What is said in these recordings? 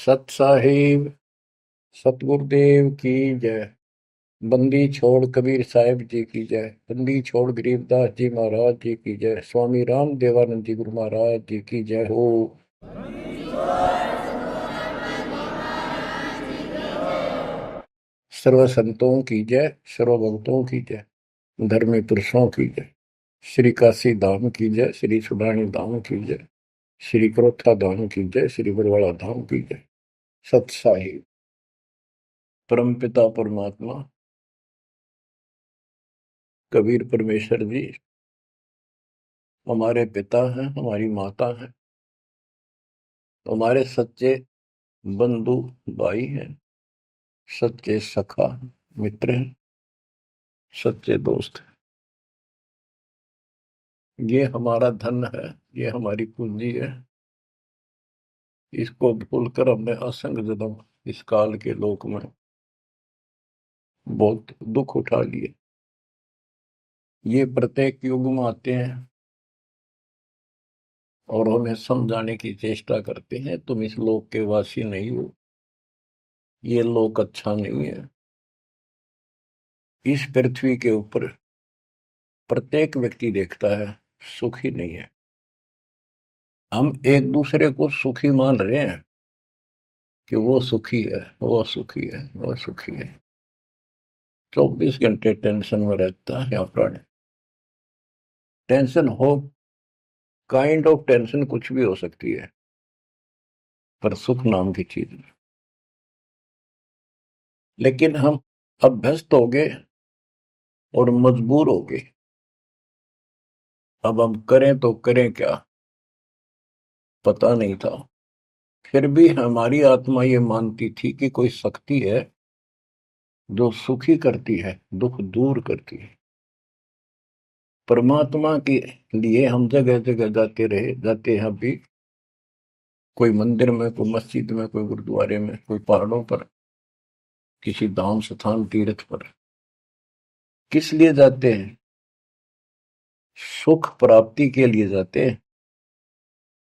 सत साहिब सतगुरुदेव की जय। बंदी छोड़ कबीर साहिब जी की जय। बंदी छोड़ गरीबदास जी महाराज जी की जय। स्वामी राम देवानंद जी गुरु महाराज जी की जय हो। सर्व संतों की जय, सर्व भक्तों की जय, धर्मी पुरुषों की जय। श्री काशी धाम की जय, श्री सुडानी धाम की जय, श्री क्रोथा धाम की जय, श्री बरवाड़ा धाम की जय। सत साहिब परमपिता परमात्मा कबीर परमेश्वर जी हमारे पिता हैं, हमारी माता हैं, हमारे सच्चे बंधु भाई हैं, सच्चे सखा मित्र हैं, सच्चे दोस्त हैं। ये हमारा धन है, ये हमारी पूंजी है। इसको भूलकर हमने असंग जन्म इस काल के लोक में बहुत दुख उठा लिए। ये प्रत्येक युग में आते हैं और उन्हें समझाने की चेष्टा करते हैं, तुम इस लोक के वासी नहीं हो, ये लोक अच्छा नहीं है। इस पृथ्वी के ऊपर प्रत्येक व्यक्ति देखता है सुखी नहीं है। हम एक दूसरे को सुखी मान रहे हैं कि वो सुखी है, वो सुखी है, वो सुखी है। 24 घंटे टेंशन में रहता है प्राणी। टेंशन हो, काइंड ऑफ टेंशन कुछ भी हो सकती है, पर सुख नाम की चीज नहीं। लेकिन हम अभ्यस्त हो गए और मजबूर हो गए। अब हम करें तो करें क्या, पता नहीं था। फिर भी हमारी आत्मा ये मानती थी कि कोई शक्ति है जो सुखी करती है, दुख दूर करती है। परमात्मा के लिए हम जगह जगह जाते रहे, जाते हैं अभी। कोई मंदिर में, कोई मस्जिद में, कोई गुरुद्वारे में, कोई पहाड़ों पर, किसी धाम स्थान तीर्थ पर। किस लिए जाते हैं? सुख प्राप्ति के लिए जाते हैं।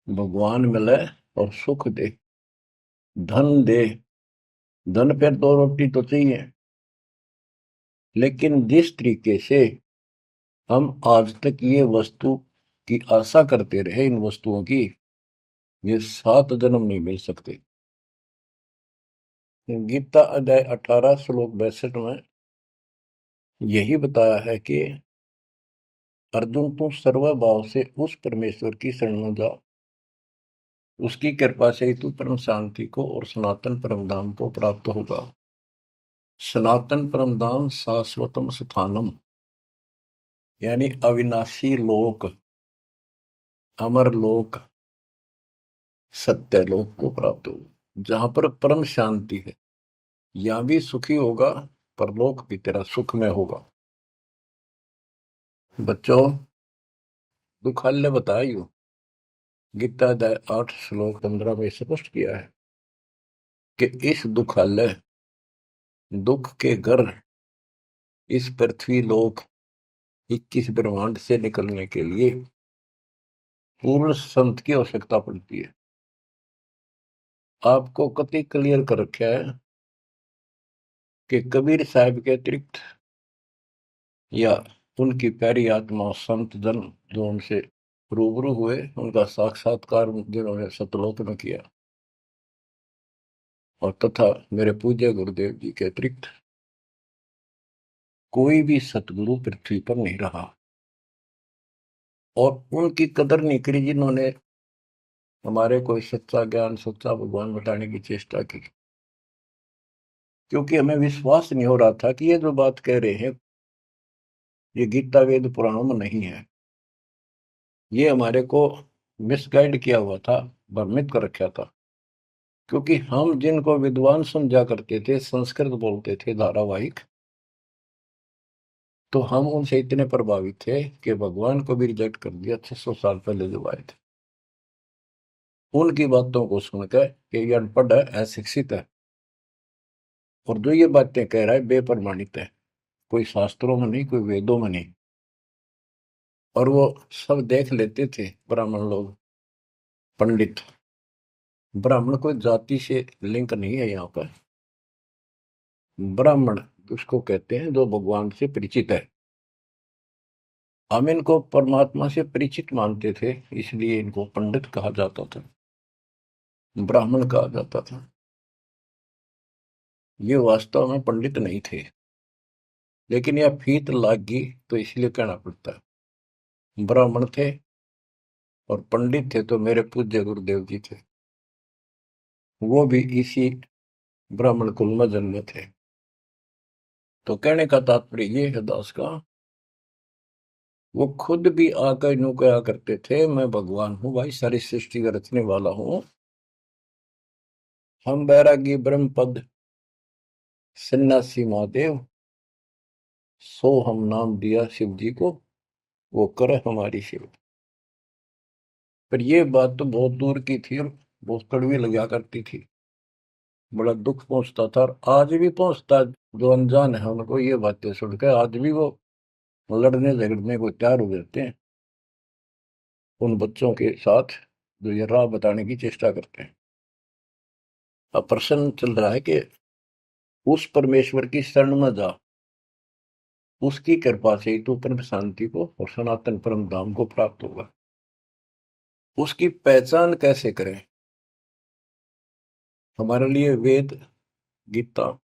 भगवान मिले और सुख दे, धन दे। धन पे दो रोटी तो चाहिए, लेकिन जिस तरीके से हम आज तक ये वस्तु की आशा करते रहे, इन वस्तुओं की, ये 7 जन्म नहीं मिल सकते। गीता अध्याय 18 श्लोक 62 में यही बताया है कि अर्जुन तुम सर्वभाव से उस परमेश्वर की शरण में जाओ, उसकी कृपा से ही तू परम शांति को और सनातन परम धाम को प्राप्त होगा। सनातन परम धाम शाश्वतम स्थानम, यानी अविनाशी लोक, अमर लोक, सत्य लोक को प्राप्त होगा, जहां पर परम शांति है। यहां भी सुखी होगा, परलोक भी तेरा सुख में होगा। बच्चों, दुखालय बताइयो, गीता अध्याय 8 श्लोक 15 में स्पष्ट किया है कि इस दुखालय, दुख के घर, इस पृथ्वी लोक 21 ब्रह्मांड से निकलने के लिए पूर्ण संत की आवश्यकता पड़ती है। आपको कति क्लियर कर रखा है कि कबीर साहब के अतिरिक्त या उनकी प्यारी आत्मा संत जन जो उनसे रूबरू हुए, उनका साक्षात्कार जिन्होंने सतलोक में किया, और तथा मेरे पूज्य गुरुदेव जी के अतिरिक्त कोई भी सतगुरु पृथ्वी पर नहीं रहा। और उनकी कदर नहीं करी जिन्होंने हमारे कोई सच्चा ज्ञान, सच्चा भगवान बताने की चेष्टा की। क्योंकि हमें विश्वास नहीं हो रहा था कि ये जो बात कह रहे हैं ये गीता वेद पुराणों में नहीं है। ये हमारे को मिसगाइड किया हुआ था, भ्रमित कर रखा था। क्योंकि हम जिनको विद्वान समझा करते थे, संस्कृत बोलते थे धारावाहिक, तो हम उनसे इतने प्रभावित थे कि भगवान को भी रिजेक्ट कर दिया 600 साल पहले जो आए थे। उनकी बातों को सुनकर कि ये अनपढ़ है, अशिक्षित है, और जो ये बातें कह रहा है बेप्रमाणित है, कोई शास्त्रों में नहीं, कोई वेदों में नहीं। और वो सब देख लेते थे ब्राह्मण लोग, पंडित, ब्राह्मण कोई जाति से लिंक नहीं है यहाँ पर। ब्राह्मण उसको कहते हैं जो भगवान से परिचित है। हम इनको परमात्मा से परिचित मानते थे, इसलिए इनको पंडित कहा जाता था, ब्राह्मण कहा जाता था। ये वास्तव में पंडित नहीं थे, लेकिन यह फीत लाग गई तो इसलिए कहना पड़ता है। ब्राह्मण थे और पंडित थे तो मेरे पूज्य गुरुदेव जी थे, वो भी इसी ब्राह्मण कुल में जन्मे थे। तो कहने का तात्पर्य ये है दास का, वो खुद भी आकर यूं कहा करते थे, मैं भगवान हूं भाई, सारी सृष्टि का रचने वाला हूं। हम बैरागी ब्रह्म पद सन्यासी महादेव, सो हम नाम दिया शिव जी को, वो करे हमारी सेवा। पर ये बात तो बहुत दूर की थी और बहुत कड़वी लगा करती थी, बड़ा दुख पहुंचता था, और आज भी पहुंचता है। जो अनजान है उनको ये बातें सुनकर आज भी वो लड़ने झगड़ने को तैयार हो जाते हैं उन बच्चों के साथ जो ये राह बताने की चेष्टा करते हैं। अब प्रश्न चल रहा है कि उस परमेश्वर की शरण में जा, उसकी कृपा से ही तू परम शांति को और सनातन परम धाम को प्राप्त होगा। उसकी पहचान कैसे करें? हमारे लिए वेद, गीता,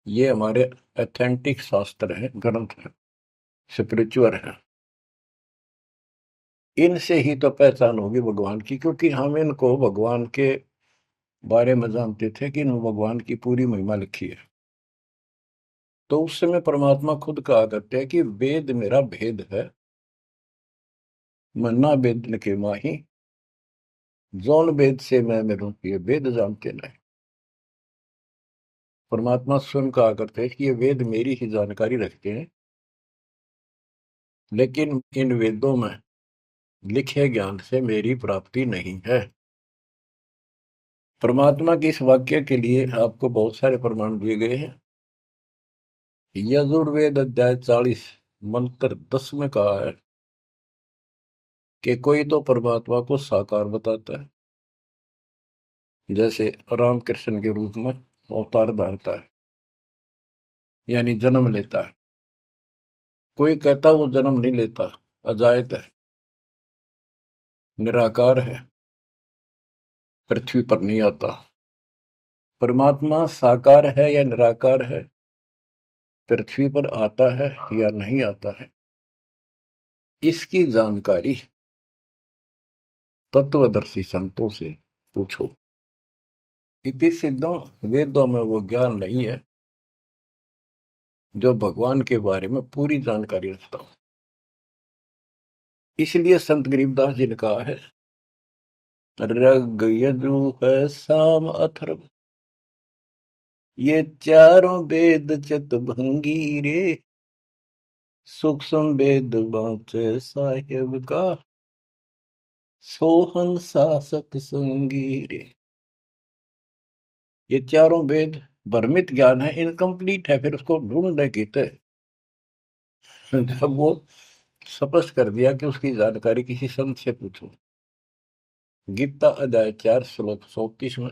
ये हमारे ऑथेंटिक शास्त्र हैं, ग्रंथ हैं, स्पिरिचुअल हैं। इनसे ही तो पहचान होगी भगवान की, क्योंकि हम इनको भगवान के बारे में जानते थे कि इन भगवान की पूरी महिमा लिखी है। तो उस समय परमात्मा खुद कहा करते हैं कि वेद मेरा भेद है, मन्ना वेद के माही, जौन वेद से मैं मेरू ये वेद जानते नहीं। परमात्मा स्वयं कहा करते हैं कि ये वेद मेरी ही जानकारी रखते हैं, लेकिन इन वेदों में लिखे ज्ञान से मेरी प्राप्ति नहीं है। परमात्मा के इस वाक्य के लिए आपको बहुत सारे प्रमाण दिए गए हैं। यजुर्वेद अध्याय 40 मंत्र 10 में कहा है कि कोई तो परमात्मा को साकार बताता है, जैसे राम कृष्ण के रूप में अवतार धारता है, यानी जन्म लेता है। कोई कहता वो जन्म नहीं लेता, अजायत है, निराकार है, पृथ्वी पर नहीं आता। परमात्मा साकार है या निराकार है, पृथ्वी पर आता है या नहीं आता है, इसकी जानकारी तत्वदर्शी संतों से पूछो। इति सिद्धों, वेदों में वो ज्ञान नहीं है जो भगवान के बारे में पूरी जानकारी रखता हो। इसलिए संत गरीबदास जी ने कहा है, ऋग यजुः साम अथर्व, ये चारों वेद चतुर्भंगी रे, सूक्ष्म वेद बाँचे साहेब का, सोहन शासक संगी रे। ये चारों वेद भ्रमित ज्ञान है, इनकम्प्लीट है, फिर उसको ढूंढने की थे। जब वो स्पष्ट कर दिया कि उसकी जानकारी किसी संत से पूछो। गीता अध्याय 4 श्लोक 34 में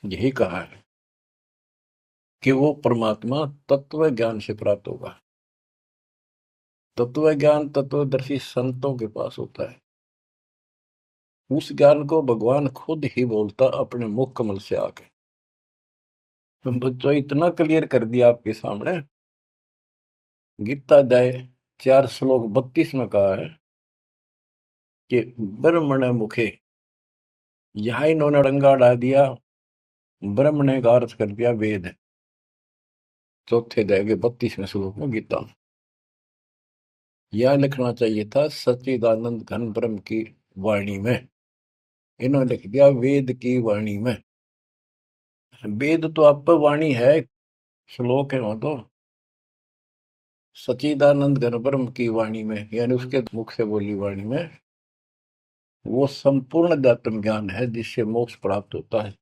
यही कहा है कि वो परमात्मा तत्व ज्ञान से प्राप्त होगा। तत्व ज्ञान तत्वदर्शी संतों के पास होता है। उस ज्ञान को भगवान खुद ही बोलता अपने मुख कमल से आके। तो बच्चों इतना क्लियर कर दिया आपके सामने। गीता अध्याय 4 श्लोक 32 में कहा है कि ब्रह्मण मुखे, यहां इन्होंने रंगा डाल दिया, ब्रह्म ने का अर्थ कर दिया वेद। चौथे अध्याय के 32वें श्लोक में गीता में यह लिखना चाहिए था सच्चिदानंद घन ब्रह्म की वाणी में, इन्होंने लिख दिया वेद की वाणी में। वेद तो आप पर वाणी है, श्लोक है वहां तो। सच्चिदानंद घन ब्रह्म की वाणी में, यानी उसके मुख से बोली वाणी में, वो संपूर्ण अध्यात्म ज्ञान है जिससे मोक्ष प्राप्त होता है,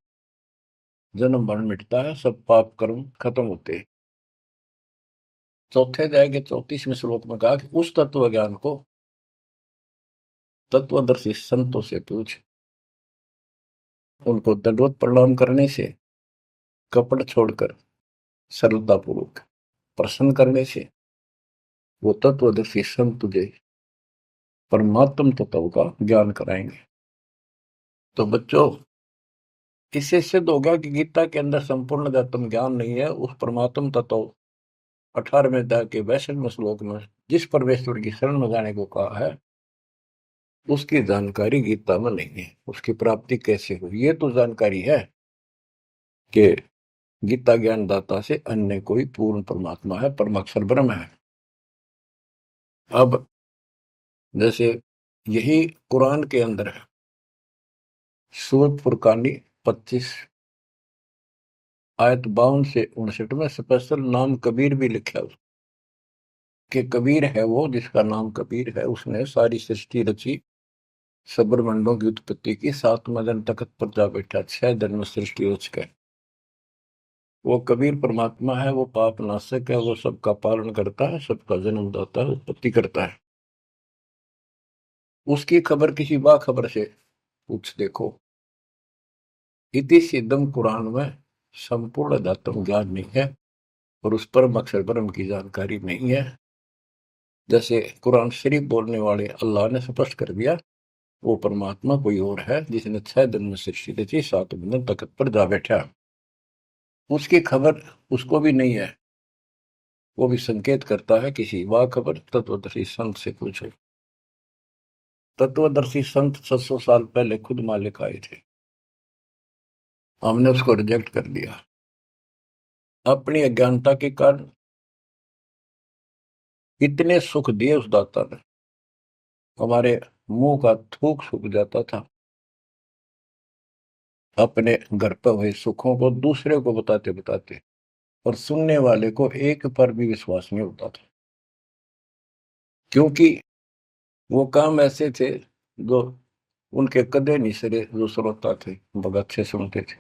जन्म मरण मिटता है, सब पाप कर्म खत्म होते हैं। चौथे अध्याय के 34वें श्लोक में कहा कि उस तत्व ज्ञान को तत्वदर्शी संतों से पूछ। उनको दंडवत प्रणाम करने से, कपट छोड़कर सरलतापूर्वक प्रसन्न करने से वो तत्वदर्शी संत तुझे परमात्म तत्व का ज्ञान कराएंगे। तो बच्चों, इससे सिद्ध होगा कि गीता के अंदर संपूर्ण आत्म ज्ञान नहीं है। उस परमात्म तत्व 18वें अध्याय के 62वें श्लोक में जिस परमेश्वर की शरण में जाने को कहा है, उसकी जानकारी गीता में नहीं है। उसकी प्राप्ति कैसे हुई, ये तो जानकारी है कि गीता ज्ञान दाता से अन्य कोई पूर्ण परमात्मा है, परमाक्षर ब्रह्म है। अब जैसे यही कुरान के अंदर है, सूरत फुरकानी 25 आयत 52 से 59 में स्पेशल नाम कबीर भी लिखा है कि कबीर है वो जिसका नाम कबीर है, उसने सारी सृष्टि रची, सब्रमंडों की उत्पत्ति की, 7वां दिन तख्त पर जा बैठा, 6 दिन में सृष्टि रच गए। वो कबीर परमात्मा है, वो पाप नाशक है, वो सबका पालन करता है, सबका जन्मदाता है, उत्पत्ति करता है। उसकी खबर किसी बाखबर से पूछ देखो। इति सिद्धम कुरान में संपूर्ण अध्यात्म ज्ञान नहीं है और उस परम अक्षर ब्रह्म की जानकारी नहीं है। जैसे कुरान शरीफ बोलने वाले अल्लाह ने स्पष्ट कर दिया, वो परमात्मा कोई और है जिसने 6 दिन में सृष्टि रची, 7वें दिन तख्त पर जा बैठा। उसकी खबर उसको भी नहीं है। वो भी संकेत करता है किसी वाखबर तत्वदर्शी संत से पूछो। तत्वदर्शी संत 700 साल पहले खुद मालिक आए थे, हमने उसको रिजेक्ट कर दिया अपनी अज्ञानता के कारण। इतने सुख दिए उस दाता ने, हमारे मुंह का थूक सूख जाता था। अपने घर पर हुए सुखों को दूसरे को बताते बताते, और सुनने वाले को एक पर भी विश्वास नहीं होता था, क्योंकि वो काम ऐसे थे जो उनके कदे नहीं सरे, जो श्रोता थे बहुत अच्छे सुनते थे।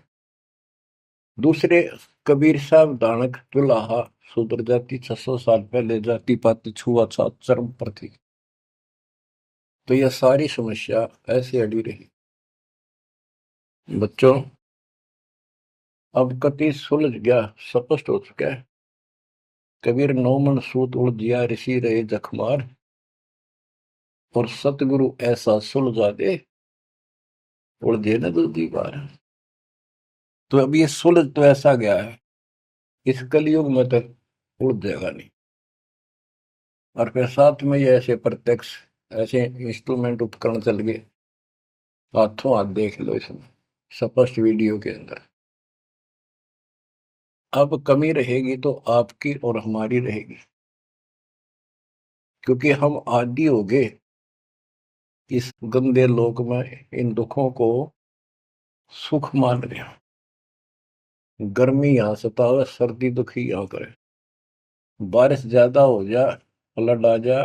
दूसरे कबीर साहब दानक दुल्हा शूद्र जाति 600 साल पहले जाति पाति छुआछूत चरम पर थी। तो यह सारी समस्या ऐसे अड़ी रही। बच्चों, अब कति सुलझ गया, स्पष्ट हो चुका है। कबीर 9 मन सूत उलझिया ऋषि रहे जखमार, और सतगुरु ऐसा सुलझा दे उलझे न दूसरी बार। तो अब ये सुलझ तो ऐसा गया है, इस कलयुग में तो उलझ जाएगा नहीं। और फिर साथ में ये ऐसे प्रत्यक्ष ऐसे इंस्ट्रूमेंट उपकरण चल गए, हाथों हाथ देख लो इसमें स्पष्ट वीडियो के अंदर। अब कमी रहेगी तो आपकी और हमारी रहेगी, क्योंकि हम आदी हो गए इस गंदे लोक में इन दुखों को सुख मान रहे हैं। गर्मी यहाँ सतावे, सर्दी दुखी यहाँ करे, बारिश ज्यादा हो जा, फ्लड आ जा,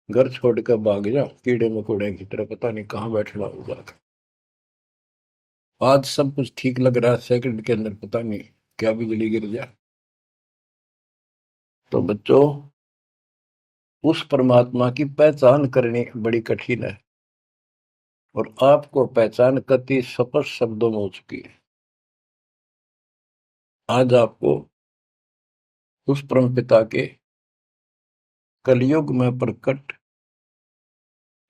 घर छोड़ कर भाग जा, कीड़े मकोड़े की तरह पता नहीं कहाँ बैठना होगा। आज सब कुछ ठीक लग रहा है, सेकंड के अंदर पता नहीं क्या बिजली गिर जाए। तो बच्चों, उस परमात्मा की पहचान करनी बड़ी कठिन है, और आपको पहचान कति स्पष्ट शब्दों में हो चुकी है। आज आपको उस परम पिता के कलयुग में प्रकट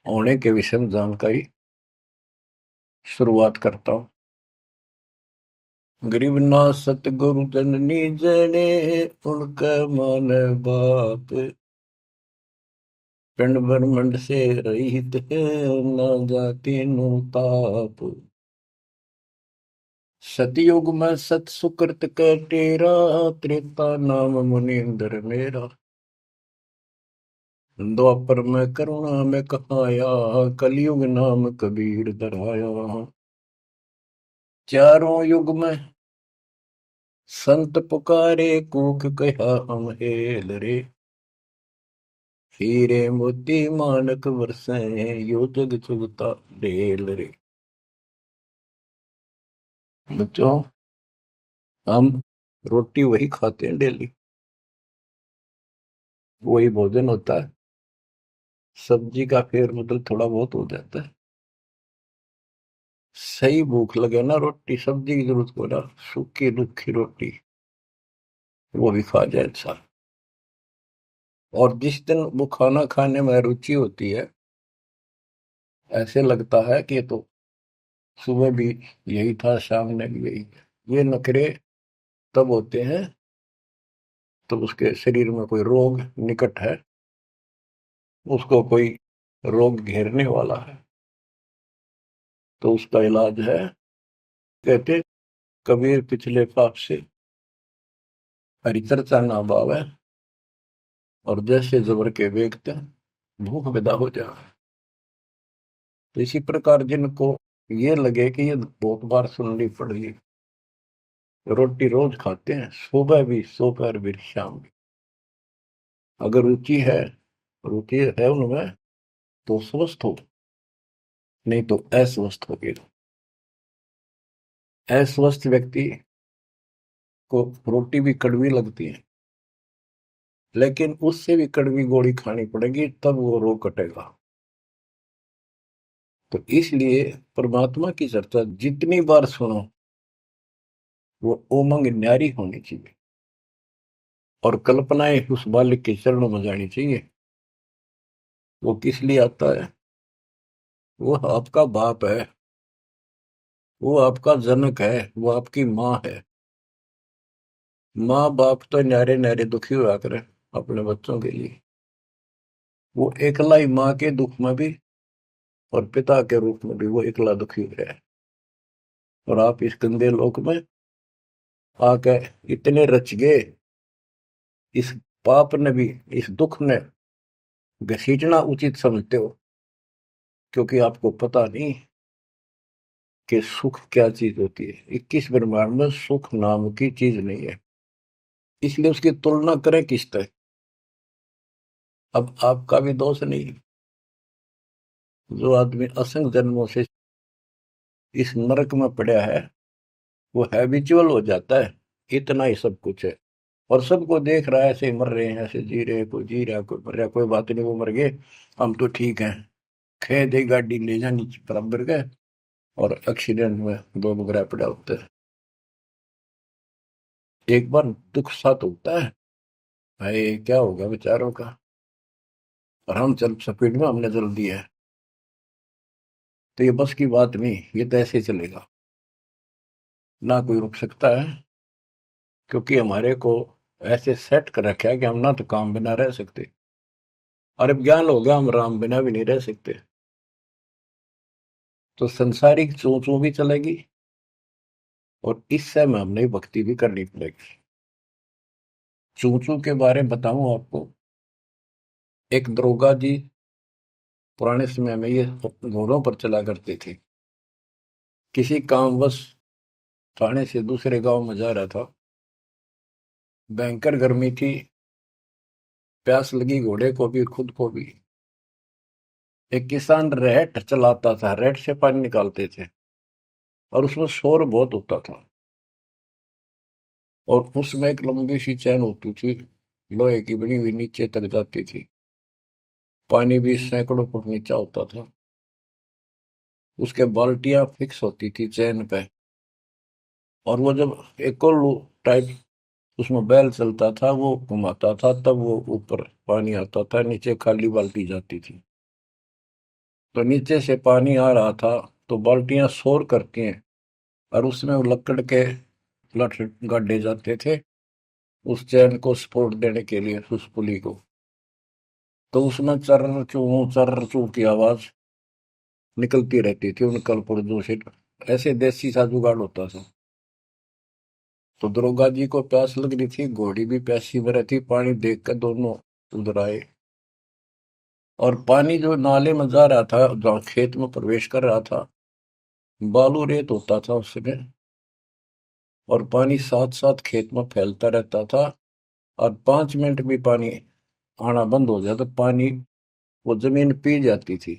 होने के विषय में जानकारी शुरुआत करता हूं। गरीब ना सतगुरु जननी जने, उनका मान बाप, पिंड ब्रह्मंड से रहित है, ना जाति नु ताप। सतयुग में सत सुकृत का तेरा, त्रेता नाम मुनींद्र मेरा। द्वापर में करुणा में कहाया, कलयुग नाम कबीर धराया। चारों युग में संत पुकारे, कूक कहा हम हेल रे। हीरे मोती मानक बरसे, यो जग चुगता ढेल रे। बच्चों, हम रोटी वही खाते हैं डेली, वही भोजन होता है, सब्जी का फेर बदल थोड़ा बहुत हो जाता है। सही भूख लगे ना, रोटी सब्जी की जरूरत को ना, सूखी रुखी रोटी वो भी खा जाए इंसान। और जिस दिन वो खाना खाने में रुचि होती है, ऐसे लगता है कि ये तो सुबह भी यही था, शाम ने भी यही। ये नखरे तब होते हैं तो उसके शरीर में कोई रोग निकट है, उसको कोई रोग घेरने वाला है, तो उसका इलाज है। कहते कबीर पिछले पाप से हरिचर्चा ना बावे, और जैसे जबर के वेगते भूख विदा हो जाए। तो इसी प्रकार जिनको ये लगे कि ये बहुत बार सुननी पड़ रही, रोटी रोज खाते हैं, सुबह भी दोपहर भी शाम भी, अगर रुचि है उनमें, तो स्वस्थ हो, नहीं तो अस्वस्थ हो गए। अस्वस्थ व्यक्ति को रोटी भी कड़वी लगती है, लेकिन उससे भी कड़वी गोली खानी पड़ेगी, तब वो रोग कटेगा। तो इसलिए परमात्मा की चर्चा जितनी बार सुनो, वो उमंग न्यारी होनी चाहिए, और कल्पनाएं उस बालक के चरणों में जानी चाहिए। वो किस लिए आता है? वो आपका बाप है, वो आपका जनक है, वो आपकी माँ है। माँ बाप तो न्यारे न्यारे दुखी हुआ करे अपने बच्चों के लिए। वो एकला ही माँ के दुख में भी और पिता के रूप में भी वो एकला दुखी हुआ है। और आप इस गंदे लोक में आके इतने रच गए, इस पाप ने भी, इस दुख ने घसीटना उचित समझते हो, क्योंकि आपको पता नहीं कि सुख क्या चीज होती है। 21 ब्रह्मांड में सुख नाम की चीज नहीं है, इसलिए उसकी तुलना करें किससे? अब आपका भी दोष नहीं। जो आदमी असंख्य जन्मों से इस नरक में पड़ा है, वो हैबिचुअल हो जाता है, इतना ही सब कुछ है। और सबको देख रहा है, ऐसे मर रहे हैं, ऐसे जी रहे, कोई जी रहा, कोई मर रहा, कोई बात नहीं, वो मर गए, हम तो ठीक हैं। खे दे गाड़ी ले जानी बराबर गए, और एक्सीडेंट में दो बगैर पड़ा होता है। एक बार दुख साथ होता है, भाई क्या होगा बेचारों का, और हम चल स्पीड में हमने चल दिया है, तो ये बस की बात नहीं, ये तो ऐसे चलेगा, ना कोई रुक सकता है। क्योंकि हमारे को ऐसे सेट कर रखा है कि हम ना तो काम बिना रह सकते, और अब ज्ञान हो गया हम राम बिना भी नहीं रह सकते। तो संसारिक चू चू भी चलेगी, और इस समय हमने भक्ति भी करनी पड़ेगी। चू चू के बारे में बताऊं आपको, एक दरोगा जी पुराने समय में ये घोड़ों पर चला करते थे। किसी कामवश थाने से दूसरे गांव में जा रहा था, भयंकर गर्मी थी, प्यास लगी घोड़े को भी खुद को भी। एक किसान रहट चलाता था, रहट से पानी निकालते थे, और उसमें शोर बहुत होता था, और उसमें एक लंबी सी चैन होती थी, लोहे की बनी हुई, नीचे तक जाती थी। पानी भी सैकड़ों फुट नीचा होता था। उसके बाल्टियां फिक्स होती थी चैन पे, और वो जब एक और टाइप उसमें बैल चलता था, वो घुमाता था, तब वो ऊपर पानी आता था, नीचे खाली बाल्टी जाती थी। तो नीचे से पानी आ रहा था, तो बाल्टियां शोर करती हैं, और उसमें वो लकड़ के लठ गाड़े जाते थे उस चैन को सपोर्ट देने के लिए, उस पुली को। तो उसमें चर्र चू की आवाज निकलती रहती थी उन कल पुर्जों से। ऐसे देसी सा जुगाड़ होता था। तो दरोगा जी को प्यास लग रही थी, घोड़ी भी प्यासी में रहती, पानी देख कर दोनों उधर आए। और पानी जो नाले में जा रहा था, जहाँ खेत में प्रवेश कर रहा था, बालू रेत होता था उसमें, और पानी साथ साथ खेत में फैलता रहता था। और 5 मिनट भी पानी आना बंद हो जाए तो पानी, वो जमीन पी जाती थी।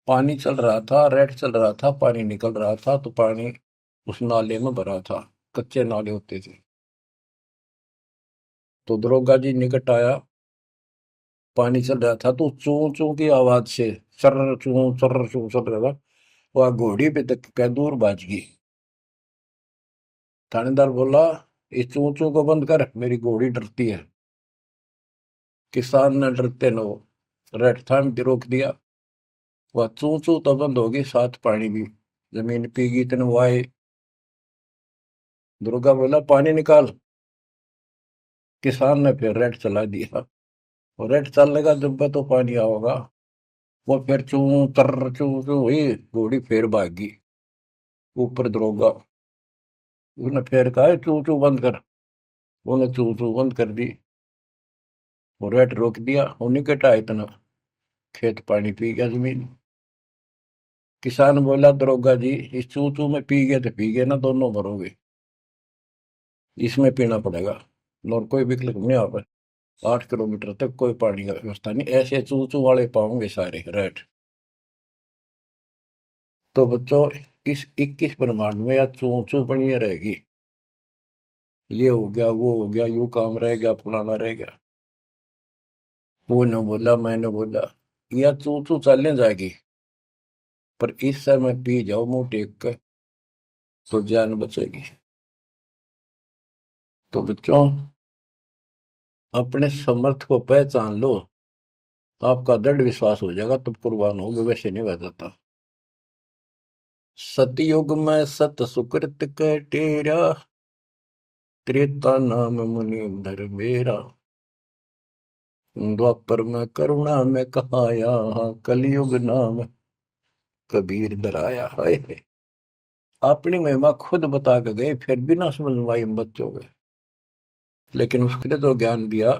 पानी चल रहा था, रेड चल रहा था, पानी निकल रहा था, तो पानी उस नाले में भरा था, कच्चे नाले होते थे। तो दरोगा जी निकट आया, पानी चल रहा था, तो चू चू की आवाज से चर्र चू चल रहा था, वह घोड़ी पे तक कै दूर भाज गई। थानेदार बोला, इस चू चू को बंद कर, मेरी घोड़ी डरती है। किसान ने डरते न रेड थाम के रोक दिया। वह चू चू तो बंद होगी, साथ पानी भी। जमीन पीगी तेन वाए। दुर्गा बोला, पानी निकाल। किसान ने फिर रेड चला दिया, और रेड चलने का जब तो पानी आओगा। वो फिर चू तर चू चू हुई, घोड़ी फिर भागी। ऊपर दरोगा, उसने फिर कहा, चू चू बंद कर। उन्हें चू चू बंद कर दी, और रेड रोक दिया। उन्हीं के ढाई इतना खेत पानी पी गया जमीन। किसान बोला, दरोगा जी, इस चू चू में पी गए तो पी गए ना, दोनों मरोगे। इसमें पीना पड़ेगा, और कोई विकल्प नहीं। आप 8 किलोमीटर तक कोई पानी का व्यवस्था नहीं, ऐसे चू चू वाले पाओगे सारे रेट। तो बच्चों, इस 21 ब्रह्मांड में या चू चू बनी रहेगी। ये हो गया, वो हो गया, यू काम रह गया, फलाना रह गया। वो न बोला, मैंने बोला, या चू चू चलने जाएगी। पर इस समय पी जाओ मुंह टेक कर, तो जान बचेगी। तो बच्चों, अपने समर्थ को पहचान लो, आपका दृढ़ विश्वास हो जाएगा, तब कुर्बान हो, वैसे नहीं बह जाता। सतयुग में सत सुकृत के टेरा, त्रेता नाम मुनि धर मेरा। द्वापर में करुणा में कहाया, कलयुग नाम कबीर धराया। है अपनी महिमा खुद बता के गए, फिर भी ना समझ में आई हम बच्चों के। लेकिन उसने जो ज्ञान दिया,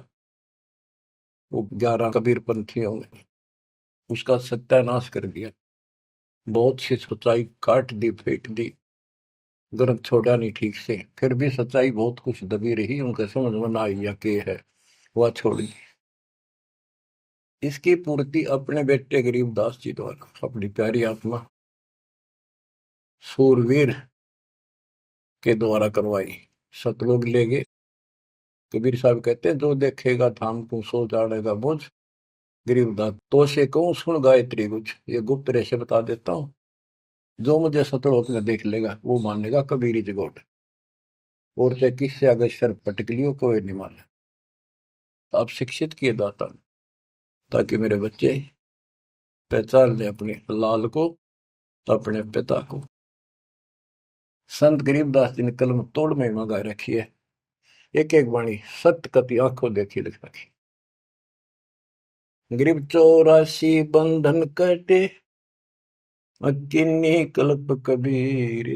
वो 11 कबीर पंथियों ने उसका सत्यानाश कर दिया। बहुत सी सच्चाई काट दी, फेंक दी, ग्रंथ छोड़ा नहीं ठीक से। फिर भी सच्चाई बहुत कुछ दबी रही, उनके समझ में ना आई या के है, वह छोड़ दी। इसकी पूर्ति अपने बेटे गरीबदास जी द्वारा, अपनी प्यारी आत्मा सूरवीर के द्वारा करवाई। सतलोक ले गए। कबीर साहब कहते हैं, जो देखेगा धाम को सो जानेगा बुझ। गरीबदास, तो से कहूं सुन गायत्री कुछ, ये गुप्त रहस्य बता देता हूं। जो मुझे सतलोक में देख लेगा, वो मानेगा कबीरी जगोट। और चाहे किससे अगर सर पटक लियो, कोई नहीं माने। आप शिक्षित किए दाता, ताकि मेरे बच्चे पहचान ले अपने लाल को, अपने पिता को। संत गरीबदास जी ने कलम तोड़ में मंगा रखी है। एक एक वाणी सत्य कति आंखों देखी लिख रखी। गरीब 84 बंधन कटे, अकिन्नी कल्प कबीर।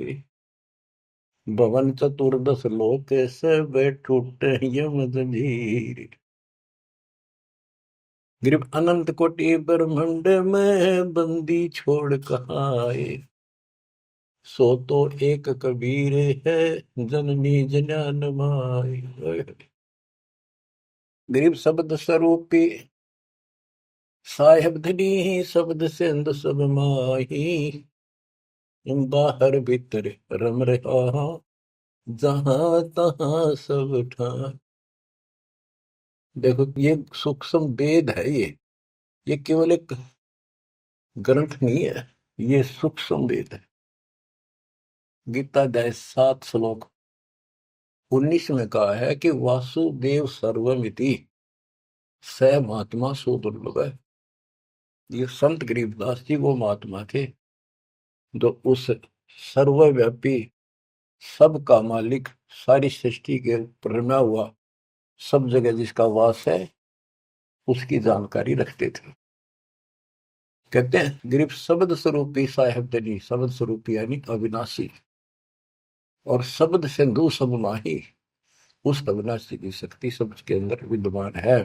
भवन चतुर्दश लोक से बैठूट यम जंजीर। गरीब अनंत कोटि ब्रह्मंड में बंदी छोड़ कहाए। सो तो एक कबीर है, जननी जन्यान माई। गरीब शब्द स्वरूपी साहेब धनी, शब्द सिंध सब माही। बाहर भीतर रम रहा, जहां तहां सब ठाई। देखो, ये सूक्ष्म वेद है। ये केवल एक ग्रंथ नहीं है, ये सूक्ष्म वेद है। गीता अध्याय 7 श्लोक 19 में कहा है कि वासुदेव सर्वमिति स महात्मा सो दुर्लभ है। ये संत गरीबदास जी वो महात्मा थे, जो उस सर्वव्यापी, सबका मालिक, सारी सृष्टि के ऊपर रमा हुआ, सब जगह जिसका वास है, उसकी जानकारी रखते थे। कहते हैं, गरीब शब्द स्वरूपी साहेब धनी, शब्द स्वरूपी यानी अविनाशी, और शब्द सिंधु सब माही। उस अविनाशी की शक्ति सबके अंदर विद्यमान है।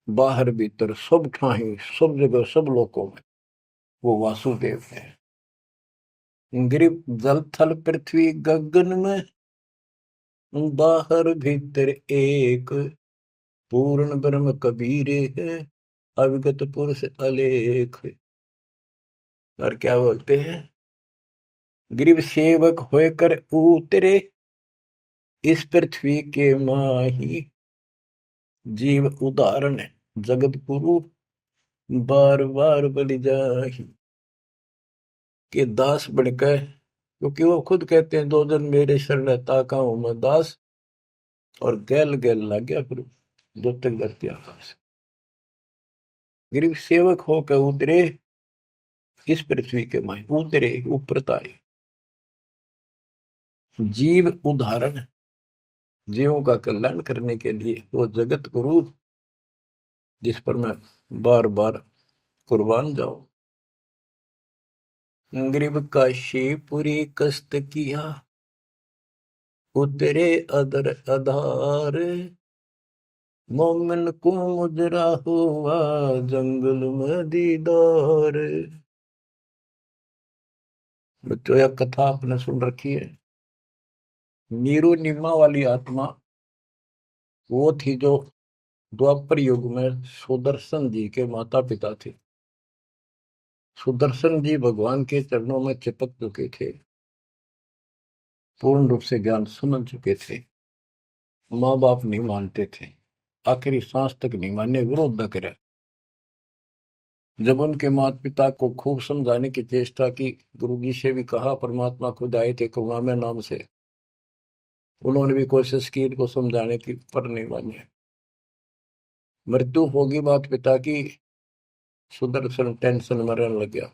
बाहर भीतर सब ठाही, सब जगह, सब लोकों में वो वासुदेव है। गरीब जल थल पृथ्वी गगन में, बाहर भीतर एक। पूर्ण ब्रह्म कबीरे है, अविगत पुरुष अलेख। और क्या बोलते हैं, गरीब सेवक होकर उतरे इस पृथ्वी के माही। जीव उदाहरण जगत गुरु, बार बार बलि जाहि। कि दास बनकर, क्योंकि वो खुद कहते हैं दो जन मेरे शरण ताका हूं मैं दास, और गैल गैल लग गया फिर जब तक धरती आकाश। गरीब सेवक होकर उतरे इस पृथ्वी के माए, उतरे ऊपर तारे। जीव उदाहरण, जीवों का कल्याण करने के लिए वो जगत गुरु जिस पर मैं बार बार कुर्बान जाऊं। गरीब काशीपुरी कष्ट किया, उतरे अदर आधार, मोमिन को मुजरा हुआ जंगल में दीदार। बच्चों यह कथा आपने सुन रखी है। नीरू निमा वाली आत्मा वो थी जो द्वापर युग में सुदर्शन जी के माता पिता थे। सुदर्शन जी भगवान के चरणों में चिपक चुके थे, पूर्ण रूप से ज्ञान समझ चुके थे। माँ बाप नहीं मानते थे, आखिरी सांस तक नहीं माने, विरोध न करे। जब उनके माता पिता को खूब समझाने की चेष्टा की, गुरु जी से भी कहा, परमात्मा खुद आए थे करुणामय नाम से, उन्होंने भी कोशिश की इनको समझाने की, पर नहीं माने। मृत्यु होगी माता पिता की, सुदर्शन टेंशन में रहने लग गया।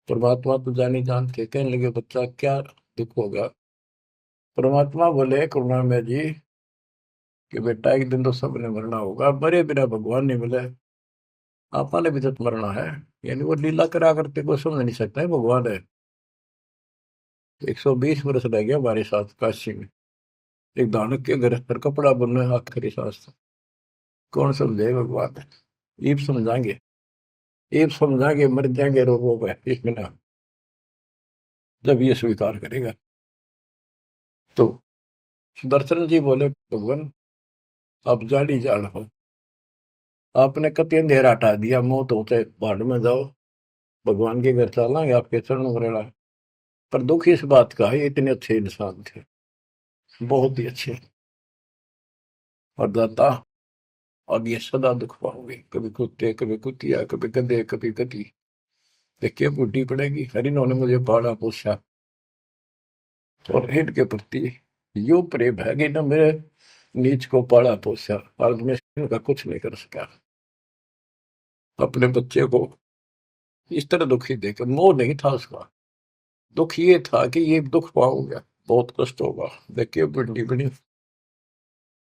परमात्मा तो जानी जानते, कहने लगे बच्चा क्या दुख होगा। परमात्मा बोले करुणामय जी कि बेटा एक दिन तो सबने मरना होगा, मरे बिना भगवान नहीं मिले, आपने भी तो मरना है। यानी वो लीला करा करते कोई समझ नहीं सकता है भगवान है। 120 वर्ष रह गया हमारे साथ काशी में, एक दानक के घर पर कपड़ा बुनना है आखिरी सांस तक। कौन समझे भगवान है, ईब समझाएंगे, ईब समझाएंगे, मर जाएंगे रोगों में इसमें ना, जब ये स्वीकार करेगा। तो सुदर्शन जी बोले भगवान आप जान ही जान हो, आपने कति अंधेरा हटा दिया, मौत होते पहाड़ में जाओ, भगवान के घर चलेंगे आपके चरण वरेला। पर दुख इस बात का है ये इतने अच्छे इंसान थे, बहुत ही अच्छे, और दाता अब ये सदा दुख पाओगे, कभी कुत्ते कभी कुतिया कभी गधे कभी गधी, देखिए बूढ़ी पड़ेगी। हरि ने मुझे पाला पोसा और हिट के प्रति यो प्रेम है कि ना मेरे नीच को पाला पोसा, और मैं इनका कुछ नहीं कर सका। अपने बच्चे को इस तरह दुखी देकर, मोह नहीं था उसका, दुख ये था कि ये दुख पाऊंगा, बहुत कष्ट होगा। देखिए बड़ी बड़ी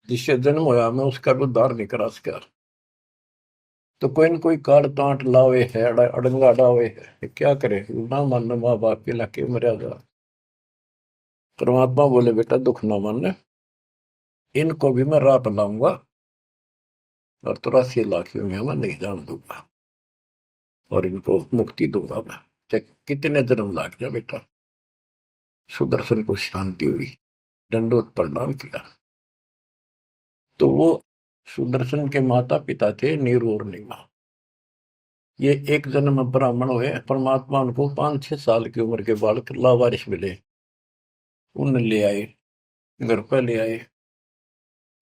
जिससे जन्म होया मैं उसका भी उद्धार नहीं करा सका। तो कोई न कोई काट तांट लावे है, अड़ंगा डावे है, क्या करे, ना मान माँ बाप के लाके मर्यादा। परमात्मा बोले बेटा दुख ना मान, इनको भी मैं राह लाऊंगा और 83 लाख में मैं नहीं जान दूंगा, और इनको मुक्ति दूंगा मैं, चाहे कितने जन्म लाग जाए बेटा। सुदर्शन को शांति हुई, दंडोत प्रणाम किया। तो वो सुदर्शन के माता पिता थे नीरू और नीमा। ये एक जन्म में ब्राह्मण हुए, परमात्मा उनको 5-6 साल की उम्र के बालक लावारिस मिले, उन ले आए, घर पर ले आए,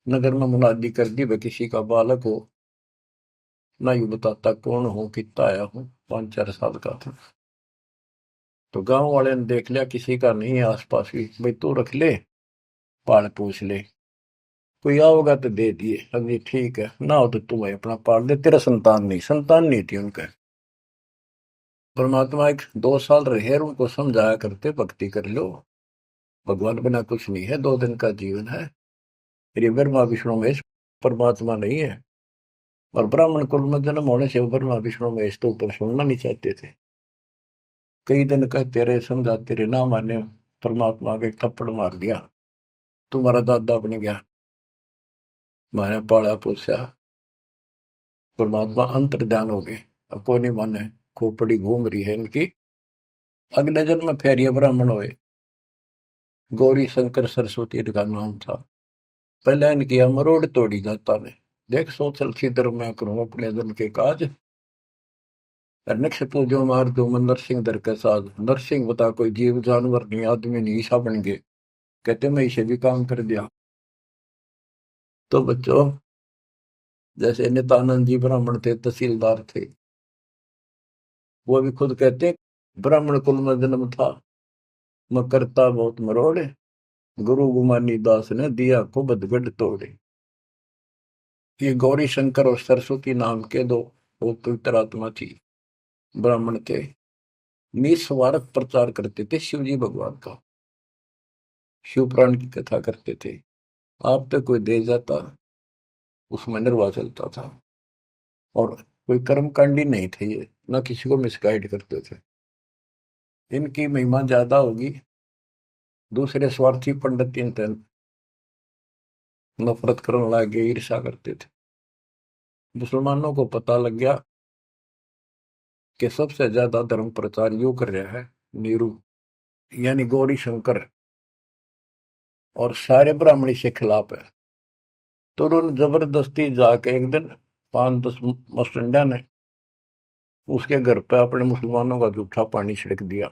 नगर में मुनादी कर दी वह किसी का बालक हो, ना यू बताता कौन हो कितना आया हूं, 5-4 साल का था। तो गांव वाले ने देख लिया किसी का नहीं है आसपास भी, भाई तू रख ले, पाल पूछ ले, कोई आओगा तो दे दिए, अभी ठीक है, ना हो तो तू अपना पाल दे, तेरा संतान नहीं, संतान नहीं थी उनका। परमात्मा एक 2 साल रहे, उनको समझाया करते भक्ति कर लो, भगवान बिना कुछ नहीं है, 2 दिन का जीवन है, फिर ये ब्रह्मा विष्णु महेश परमात्मा नहीं है। और ब्राह्मण कुल में जन्म होने से ब्रह्मा विष्णु महेश तो ऊपर सुनना नहीं चाहते थे। कई दिन कहते रहे, समझाते रहे, ना माने, परमात्मा के थप्पड़ मार दिया, तुम्हारा दादा बन गया, मैंने पाला पोसा। परमात्मा अंतर ध्यान हो गए, अब कोई नहीं माने, खोपड़ी घूम रही है इनकी। अगले जन्म में फिर ये ब्राह्मण हुए, गौरी शंकर सरस्वती इनका नाम था। पहले इनकी मरोड़ तोड़ी जाता ने, देख सोचल खिदर मैं करूं अपने जन के काज, नक्ष पूजो मार दो मैं नरसिंह दर के साथ। नरसिंह बता कोई जीव जानवर नहीं, आदमी नहीं, ईसा बन गए, कहते मैं इसे भी काम कर दिया। तो बच्चों जैसे नित्यानंद जी ब्राह्मण थे, तहसीलदार थे, वो भी खुद कहते ब्राह्मण कुल में जन्म था, मैं करता बहुत मरोड़े, गुरु गुमानी दास ने दिया को बदगढ़ तोड़े। ये गौरी शंकर और सरस्वती नाम के दो वो पवित्र आत्मा थी, ब्राह्मण थे, निस्वार्थ प्रचार करते थे शिव जी भगवान का, शिव पुराण की कथा करते थे। आप पे कोई दे जाता, उसमें निर्वाह चलता था, और कोई कर्मकांडी नहीं थे ये, न किसी को मिसगाइड करते थे। इनकी महिमा ज्यादा होगी, दूसरे स्वार्थी पंडित इनसे नफरत करने लगे, ईर्षा करते थे। मुसलमानों को पता लग गया कि सबसे ज्यादा धर्म प्रचार यूं कर रहा है नीरू, यानी गौरी शंकर, और सारे ब्राह्मणी से खिलाफ है। तो उन्होंने जबरदस्ती जाके एक दिन 5-10 मस्टंडा ने उसके घर पे अपने मुसलमानों का जूठा पानी छिड़क दिया,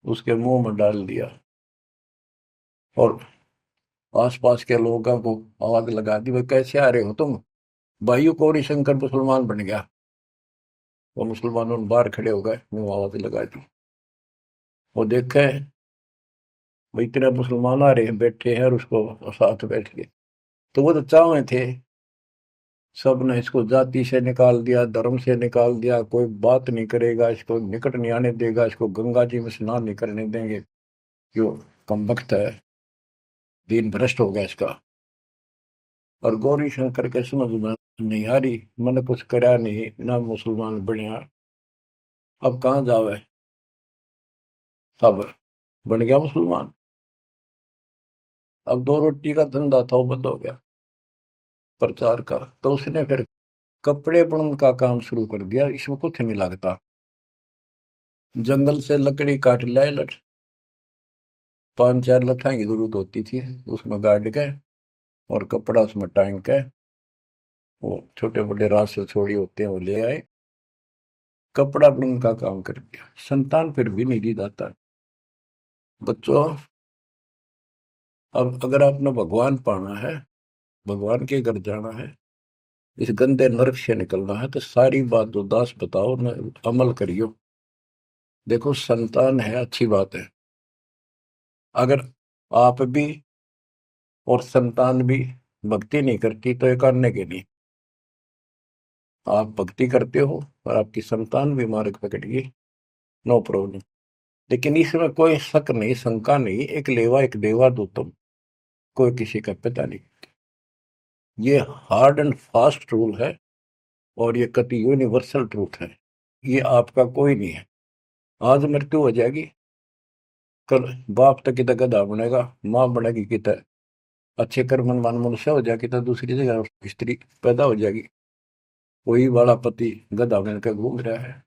उसके मुंह में डाल दिया, और आसपास के लोगों को आवाज लगा दी, भाई कैसे आ रहे हो तुम, भाइयों गौरी शंकर मुसलमान बन गया। वो मुसलमानों ने बाहर खड़े हो गए, मुंह आवाज लगा दी। वो देखे भाई इतने मुसलमान आ रहे हैं, बैठे हैं, और उसको साथ बैठ गए। तो वो तो चाहे थे, सब ने इसको जाति से निकाल दिया, धर्म से निकाल दिया, कोई बात नहीं करेगा, इसको निकट नहीं आने देगा, इसको गंगा जी में स्नान नहीं करने देंगे, क्यों कमबख्त है, दीन भ्रष्ट हो गया इसका। और गौरी शंकर के समझ में नहीं आ रही, मैंने कुछ करा नहीं ना, मुसलमान बनया, अब कहाँ जावे, सब बन गया मुसलमान। अब दो रोटी का धंधा था वो बंद हो गया प्रचार का। तो उसने फिर कपड़े बुनने का काम शुरू कर दिया, इसमें कुछ नहीं लगता, जंगल से लकड़ी काट लाए, 5-4 लठाई की जरूरत होती थी, उसमें गाड़ के और कपड़ा उसमें टांग के, वो छोटे बड़े रास्ते छोड़ी होते हैं वो ले आए, कपड़ा बुनने का काम कर दिया। संतान फिर भी नहीं दी जाता। बच्चों, अब अगर आपने भगवान पाना है, भगवान के घर जाना है, इस गंदे नरक से निकलना है, तो सारी बात उदास बताओ न, अमल करियो। देखो संतान है अच्छी बात है, अगर आप भी और संतान भी भक्ति नहीं करती तो ये करने के लिए, आप भक्ति करते हो और आपकी संतान भी मार्ग पकड़ेगी, नो प्रॉब्लम। लेकिन इसमें कोई शक नहीं, शंका नहीं, एक लेवा एक देवा दो तुम, कोई किसी का पिता नहीं। ये हार्ड एंड फास्ट रूल है, और ये कति यूनिवर्सल ट्रूथ है, ये आपका कोई नहीं है। आज मृत्यु हो जाएगी, कल बाप तक कितना गधा बनेगा, माँ बनेगी कितना अच्छे कर्म मन मनुष्य हो जाएगी, तो दूसरी जगह स्त्री पैदा हो जाएगी, वही वाला पति गधा बनकर घूम रहा है,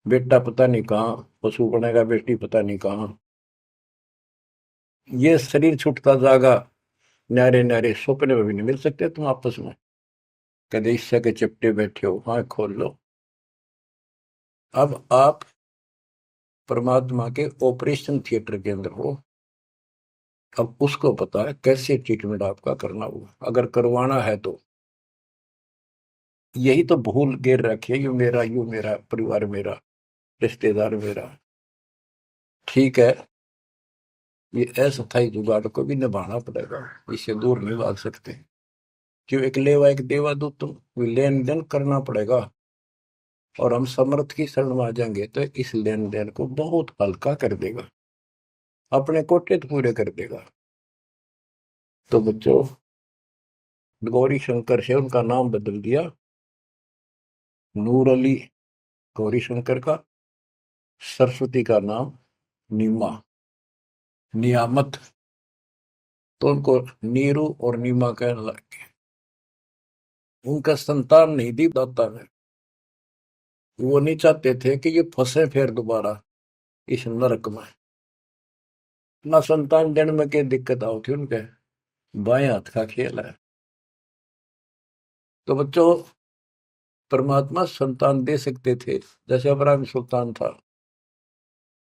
बेटा पता नहीं कहाँ पशु बनेगा, बेटी पता नहीं कहाँ। ये शरीर छूटता जागा, न्यारे न्यारे सपने में भी नहीं मिल सकते तुम आपस में, कदे ईर्ष्या के चिपटे बैठे हो, हाँ खोल लो। अब आप परमात्मा के ऑपरेशन थिएटर के अंदर हो, अब उसको पता है कैसे ट्रीटमेंट आपका करना होगा, अगर करवाना है तो। यही तो भूल गिर रखी है, यू मेरा परिवार मेरा, रिश्तेदार मेरा। ठीक है, ये अस्थायी जुगाड़ को भी निभाना पड़ेगा, इससे दूर नहीं भाग सकते। क्यों, एक लेवा एक देवा दो तुम, लेन देन करना पड़ेगा, और हम समर्थ की शरण में आ जाएंगे तो इस लेन देन को बहुत हल्का कर देगा, अपने कोटे तो पूरे कर देगा। तो बच्चों, गौरी शंकर से उनका नाम बदल दिया, नूर अली गौरी शंकर का, सरस्वती का नाम नीमा, नियामत, तो उनको नीरू और नीमा कहने लगे। उनका संतान नहीं दी दाता ने, वो नहीं चाहते थे कि ये फंसे फिर दोबारा इस नरक में। ना संतान देने में क्या दिक्कत आओगी उनके, बाएं हाथ का खेल है। तो बच्चों, परमात्मा संतान दे सकते थे, जैसे अब्राहम सुल्तान था,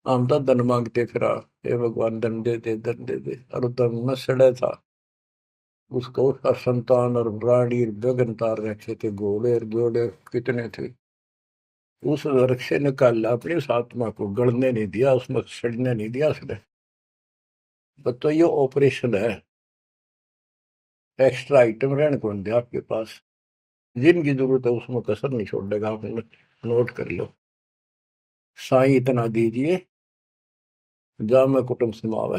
हम तो धन मांगते फिरा, हे भगवान धन दे दे धन दे दे, और धन में सड़े था, उसको उसका संतान और रानी गगन तार रखे थे, घोड़े घोड़े कितने थे। उस नरक से निकाला अपनी उस आत्मा को, गड़ने नहीं दिया, उसमें सड़ने नहीं दिया उसने। तो ये ऑपरेशन है। एक्स्ट्रा आइटम रहने कौन दिया आपके पास? जिनकी जरूरत है उसमें कसर नहीं छोड़ेगा, आप नोट कर लो। साईं इतना दीजिए, जा मैं कुटुंब समावे,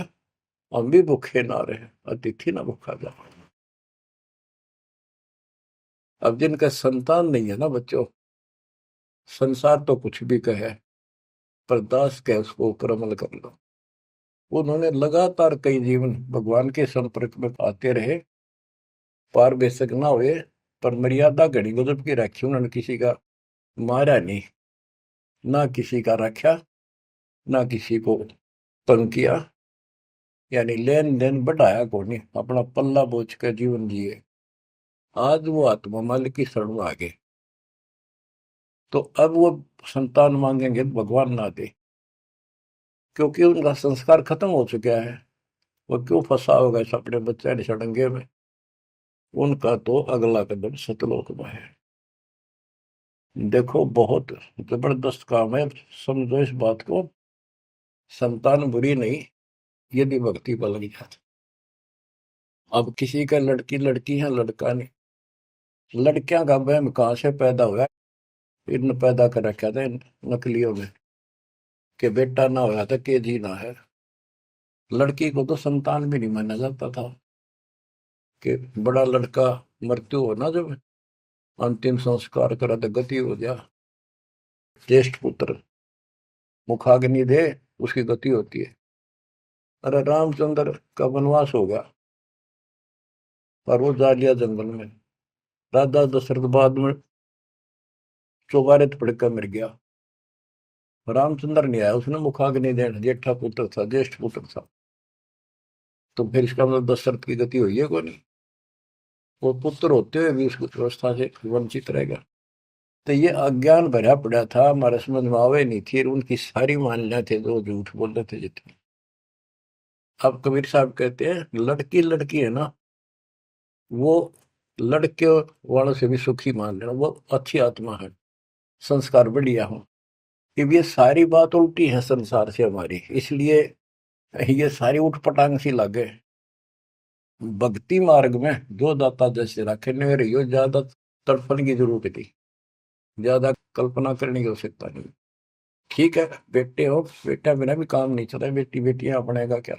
हम भी भूखे ना रहे, अतिथि ना भूखा जा। अब जिनका संतान नहीं है ना बच्चों, संसार तो कुछ भी कहे, पर दास के उसको ऊपर अमल कर लो। उन्होंने लगातार कई जीवन भगवान के संपर्क में आते रहे, पार बेशक ना हुए, पर मर्यादा घड़ी गजब की रखी उन्होंने। किसी का मारा नहीं, ना किसी का रखा, ना किसी को तंग किया, यानी लेन देन बढ़ाया को नहीं, अपना पल्ला बोझ कर जीवन जिए। आज वो आत्मा मालिक की शरण में आ गए, तो अब वो संतान मांगेंगे तो भगवान ना दे, क्योंकि उनका संस्कार खत्म हो चुका है। वो क्यों फंसा होगा इस अपने बच्चे ने सड़ंगे में? उनका तो अगला कदम सतलोक में है। देखो बहुत जबरदस्त काम है, समझो इस बात को। संतान बुरी नहीं, यदि भक्ति पर लग जाती। अब किसी का लड़की लड़की है, लड़का नहीं। लड़कियां का वहम कहाँ से पैदा हुआ? इन पैदा कर रखा था इन नकलियों में, कि बेटा ना होया था के जी ना है। लड़की को तो संतान भी नहीं माना जाता था, कि बड़ा लड़का मृत्यु हो ना, जब अंतिम संस्कार करा तो गति हो जा, ज्येष्ठ पुत्र मुखाग्नि दे, उसकी गति होती है। अरे रामचंद्र का वनवास हो गया, और वो जा लिया जंगल में। राजा दशरथ बाद में चौबारे पड़कर मर गया। रामचंद्र नहीं आया, उसने मुखाग्नि देना, जेठा पुत्र था, ज्येष्ठ पुत्र था। तो फिर इसका मतलब दशरथ की गति हुई है को नहीं? वो पुत्र होते हुए भी उस व्यवस्था से वंचित रह गया। तो ये अज्ञान भरा पड़ा था, हमारे समझ में आवे नहीं थी, उनकी सारी मान्यता थे जो झूठ बोलते थे जितने। अब कबीर साहब कहते हैं लड़की लड़की है ना, वो लड़के वालों से भी सुखी मान लेना, वो अच्छी आत्मा है, संस्कार बढ़िया हो। अब ये सारी बात उल्टी है संसार से हमारी, इसलिए ये सारी उठपटांग सी लगे। भक्ति मार्ग में जो दाता जैसे रखे ने रहियो, ज्यादा तड़पण की जरूरत थी, ज्यादा कल्पना करने की आवश्यकता नहीं। ठीक है, बेटे हो, बेटा बिना भी काम नहीं चला, बेटी बेटियां अपने का क्या।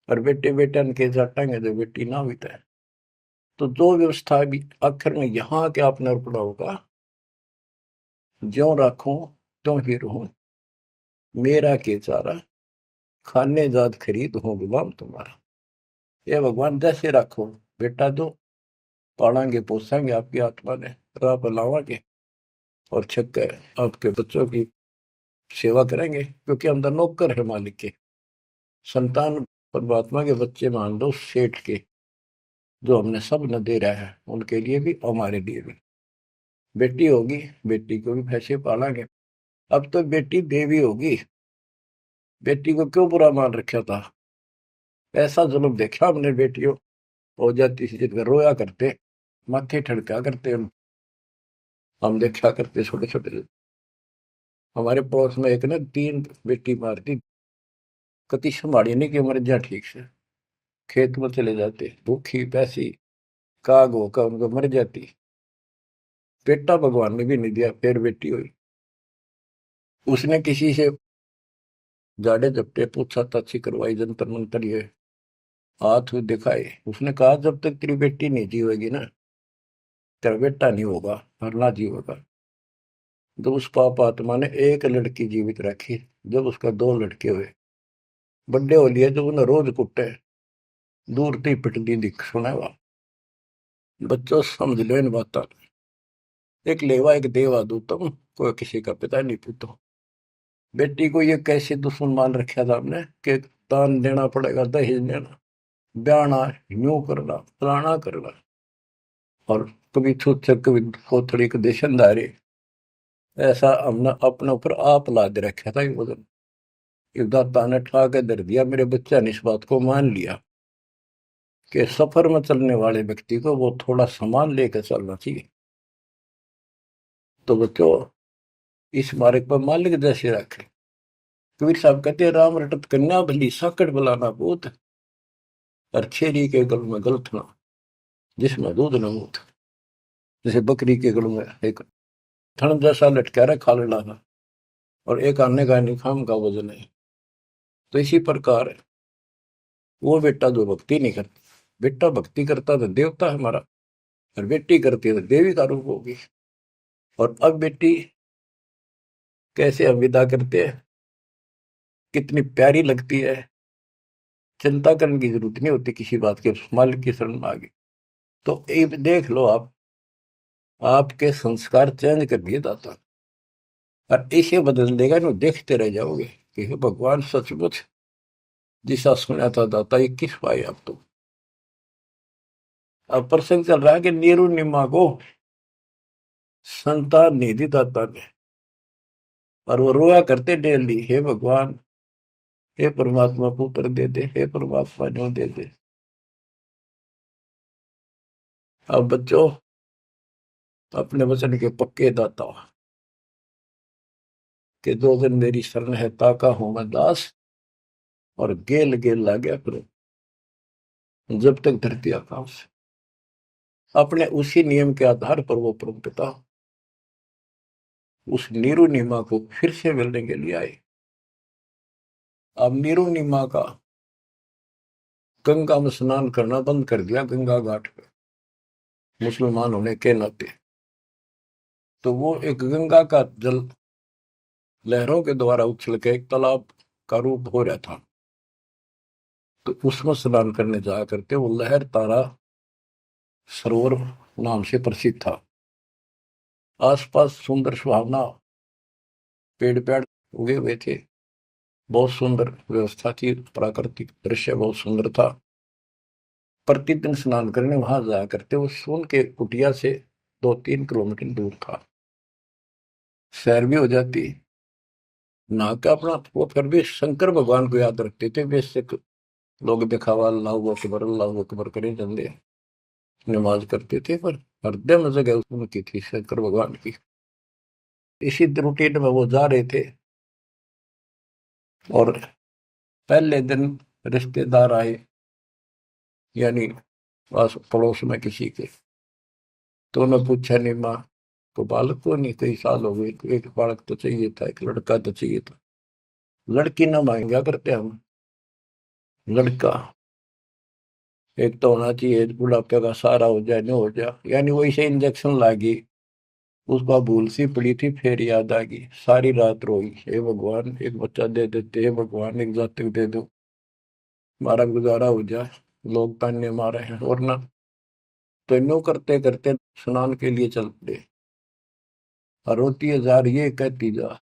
और बेटे बेटा के जाटेंगे जो बेटी ना बीता है। तो जो व्यवस्था भी आखिर में यहाँ के आपने पड़ा होगा, ज्यो राखूं त्यों ही रहूं, मेरा के चारा, खाने जात खरीद हूं गुलाम तुम्हारा। ये भगवान जैसे रखो, बेटा दो, पालेंगे पोसेंगे आपकी आत्मा ने, राह पर लावांगे, और छक्के आपके बच्चों की सेवा करेंगे, क्योंकि हम तो नौकर है मालिक के। संतान परमात्मा के बच्चे मान लो, सेठ के, जो हमने सब न दे रहा है, उनके लिए भी हमारे लिए भी। बेटी होगी, बेटी को भी भैंसे पालेंगे। अब तो बेटी देवी होगी, बेटी को क्यों बुरा मान रखा था? ऐसा जुल्म देखा हमने, बेटियों हो जाती थी जिनका रोया करते, माथे ठड़का करते, हम देखा करते छोटे छोटे। हमारे पड़ोस में एक ने 3 बेटी मार दी, कति संभाली नहीं कि मर जा ठीक से, खेत में चले जाते भूखी पैसी, काग होकर उनको मर जाती। बेटा भगवान ने भी नहीं दिया, फिर बेटी हुई। उसने किसी से जाड़े झपटे पूछा ताछी करवाई, जंतर मंतर ये हाथ दिखाए। उसने कहा जब तक तेरी बेटी नहीं जीवेगी ना, तेरा बेटा नहीं होगा, मरना जीवेगा। जब उस पाप आत्मा ने एक लड़की जीवित रखी, जब उसका 2 लड़के हुए, बड्डे हो लिए, जब उन्हें रोज कुटे, दूर थी पिटती दिख सुनेगा। बच्चों समझ लो इन बात। एक लेवा एक देवा दूतम, कोई किसी का पिता नहीं पूतो। बेटी को ये कैसे दुश्मन मान रखा था हमने, कि दान देना पड़ेगा, दहेज देना, ब्याना, यूं करना, फलाना करना, और कभी छूत कभी कोथड़ी के देशनदारी। ऐसा हमने अपने ऊपर आप लाद रखा था। ये वजन दाता ने ठा के दर दिया, मेरे बच्चा ने इस बात को मान लिया कि सफर में चलने वाले व्यक्ति को वो थोड़ा सामान लेकर चलना चाहिए। तो बच्चों, इस मार्ग पर मालिक जैसे रखे। कबीर साहब कहते हैं, राम रटत कन्या भली साकट बुलाना पूत, और छेरी के गल में गलत ना जिसमें दूध न मूत। जैसे बकरी के गल में एक थन जैसा लटका रहा खाल डाला और एक आने का निखाम का वजन है, तो इसी प्रकार वो बेटा जो भक्ति नहीं करता, बेटा भक्ति करता तो देवता है हमारा, और बेटी करती है तो देवी का रूप होगी। और अब बेटी कैसे हम विदा करते हैं, कितनी प्यारी लगती है, चिंता करने की जरूरत नहीं होती किसी बात के, मालिक की शरण में आ गई तो एक देख लो आप, आपके संस्कार चेंज कर दिए दाता, और इसे बदल देगा ना, देखते रह जाओगे कि हे भगवान सचमुच जिसा सुना था दाता ये किस पाए आप तो। अब प्रसंग चल रहा है कि नीरू निमा को संतान नहीं दी दाता ने, और वो रोया करते डेली, हे भगवान, हे परमात्मा पुत्र दे दे, हे परमात्मा जो दे दे। अब बच्चों अपने वचन के पक्के दाता कि दो दिन मेरी शरण है ताका हूं मैं दास, और गेल गेल ला गया करो जब तक धरती आकाश। अपने उसी नियम के आधार पर वो परम पिता उस नीरू नीमा को फिर से मिलने के लिए आए। अब नीरू नीमा का गंगा में स्नान करना बंद कर दिया गंगा घाट पे, मुसलमान होने के नाते। तो वो एक गंगा का जल लहरों के द्वारा उछल के एक तालाब का रूप हो रहा था, तो उसमें स्नान करने जाया करते। वो लहर तारा सरोवर नाम से प्रसिद्ध था। आसपास सुंदर सुहावना पेड़ पेड़ उगे हुए थे, बहुत सुंदर व्यवस्था थी, प्राकृतिक दृश्य बहुत सुंदर था। प्रतिदिन स्नान करने वहां जाया करते। वो सोन के कुटिया से 2-3 किलोमीटर दूर था, सैर भी हो जाती, नहा का अपना। वो फिर भी शंकर भगवान को याद रखते थे। बेशक लोग दिखावा अल्लाह अकबर करे चंदे नमाज करते थे, पर हृदय में जगह उनकी थी शंकर भगवान की। इसी रूटीन में वो जा रहे थे, और पहले दिन रिश्तेदार आए, यानी पास पड़ोस में किसी के। तो उन्होंने पूछा, नहीं माँ को बालक को नहीं, कई साल हो गए, एक बालक तो चाहिए था, एक लड़का तो चाहिए था। लड़की ना मांगा करते हम, लड़का एक तो होना चाहिए, बुढ़ापे का सहारा हो जाए, नहीं हो जाए। यानी वही से इंजेक्शन लागी, उसका भूल सी पड़ी थी, फिर याद आ गई, सारी रात रोई, हे भगवान एक बच्चा दे देते, हे भगवान एक जातक दे दो, हमारा गुजारा हो जाए, लोग ताने मारे हैं। और ना तो इनो करते करते स्नान के लिए चल पड़े, और रोती है जा रही है, कहती जा।